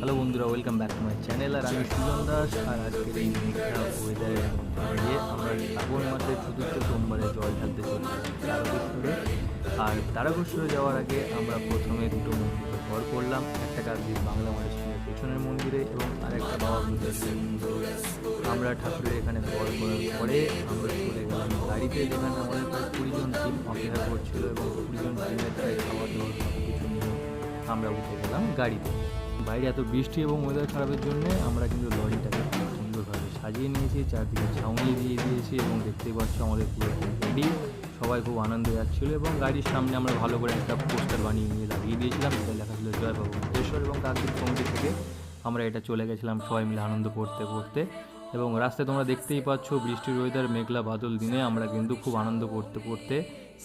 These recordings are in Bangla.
হ্যালো বন্ধুরা, welcome back to my channel. আর আমি সুজন দাস। আর আজকের এই মেঘলা ওয়েদারের মধ্যে আমরা শ্রাবণ মাসের চতুর্থ সোমবারে জল ঢালতে চলেছি তারকেশ্বরে। আর তারকেশ্বরে যাওয়ার আগে আমরা প্রথমে দুটো মন্দিরে ঘর করলাম, একটা কাকদ্বীপ বাংলা মাঠের স্কুলের পেছনের মন্দিরে এবং আরেকটা বাবা বুদ্ধেশ্বর মন্দিরে। আমরা ঠাকুরের এখানে ঘর করার পরে আমরা চলে গেলাম গাড়িতে, যেখানে আমাদের প্রায় 20 জন টিম অপেক্ষা করছিল এবং 20 জন টিমের প্রায় খাওয়া দাওয়া সব কিছু নিয়ে আমরা উঠে গেলাম গাড়িতে। বাইরে এত বৃষ্টি এবং ওয়েদার খারাপের জন্য আমরা কিন্তু লরিটাকে খুব সুন্দরভাবে সাজিয়ে নিয়েছি, চারদিকে ছাউনি দিয়ে দিয়েছি এবং দেখতেই পাচ্ছ আমাদের পুরো রেডি। সবাই খুব আনন্দে যাচ্ছিলো এবং গাড়ির সামনে আমরা ভালো করে একটা পোস্টার বানিয়ে নিয়ে লাগিয়ে দিয়েছিলাম, যেটা লেখা ছিল জয় বাবু বুদ্ধেশ্বর। এবং কাকদ্বীপ কমিটি থেকে আমরা এটা চলে গেছিলাম সবাই মিলে আনন্দ করতে করতে। এবং রাস্তায় তোমরা দেখতেই পাচ্ছ বৃষ্টির ওয়েদার, মেঘলা বাদল দিনে আমরা কিন্তু খুব আনন্দ করতে করতে,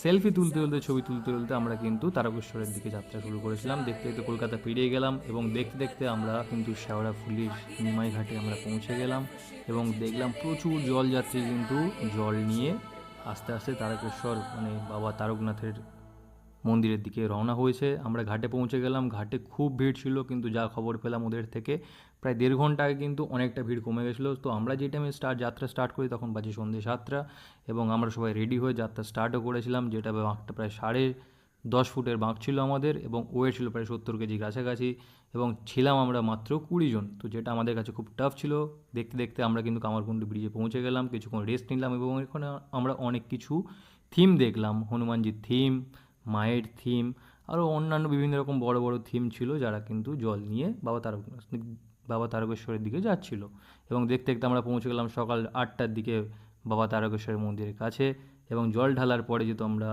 সেলফি তুলতে তুলতে, ছবি তুলতে তুলতে আমরা কিন্তু তারকেশ্বরের দিকে যাত্রা শুরু করেছিলাম। দেখতে দেখতে কলকাতা পেরিয়ে গেলাম এবং দেখতে দেখতে আমরা কিন্তু শেওড়াফুলির নিমাই ঘাটে আমরা পৌঁছে গেলাম এবং দেখলাম প্রচুর জলযাত্রী কিন্তু জল নিয়ে আস্তে আস্তে তারকেশ্বর বাবা তারকনাথের মন্দিরের দিকে রওনা হয়েছে। আমরা ঘাটে পৌঁছে গেলাম, ঘাটে খুব ভিড় ছিল, কিন্তু যা খবর পেলাম ওদের থেকে প্রায় 1.5 ঘন্টা আগে কিন্তু অনেকটা ভিড় কমে গেছিলো। তো আমরা যে টাইমে যাত্রা স্টার্ট করি তখন বাজে সন্ধ্যে 7টা এবং আমরা সবাই রেডি হয়ে যাত্রা স্টার্টও করেছিলাম, যেটা বাঁকটা প্রায় 10.5 ফুটের বাঁক ছিল আমাদের এবং ওয়েট ছিল প্রায় 70 কেজি কাছাকাছি এবং ছিলাম আমরা মাত্র 20 জন। তো যেটা আমাদের কাছে খুব টাফ ছিল। দেখতে দেখতে আমরা কিন্তু কামারকুণ্ডু ব্রিজে পৌঁছে গেলাম, কিছুক্ষণ রেস্ট নিলাম এবং এখানে আমরা অনেক কিছু থিম দেখলাম, হনুমানজির থিম, মায়ের থিম, আরও অন্যান্য বিভিন্ন রকম বড় বড় থিম ছিল, যারা কিন্তু জল নিয়ে বাবা তারকেশ্বরের দিকে যাচ্ছিল। এবং দেখতে দেখতে আমরা পৌঁছে গেলাম সকাল 8টার দিকে বাবা তারকেশ্বরের মন্দিরের কাছে। এবং জল ঢালার পরে যেহেতু আমরা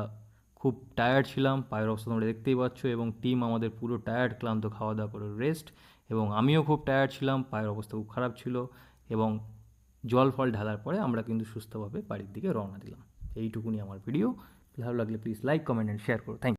খুব টায়ার্ড ছিলাম, পায়ের অবস্থা তোমরা দেখতেই পাচ্ছ, এবং টিম আমাদের পুরো টায়ার্ড, ক্লান্ত, খাওয়া দাওয়া করে রেস্ট, এবং আমিও খুব টায়ার্ড ছিলাম, পায়ের অবস্থা খুব খারাপ ছিল। এবং জল ফল ঢালার পরে আমরা কিন্তু সুস্থভাবে বাড়ির দিকে রওনা দিলাম। এইটুকুনি আমার ভিডিও। ভালো লাগলে please like, comment and share করো। Thank you.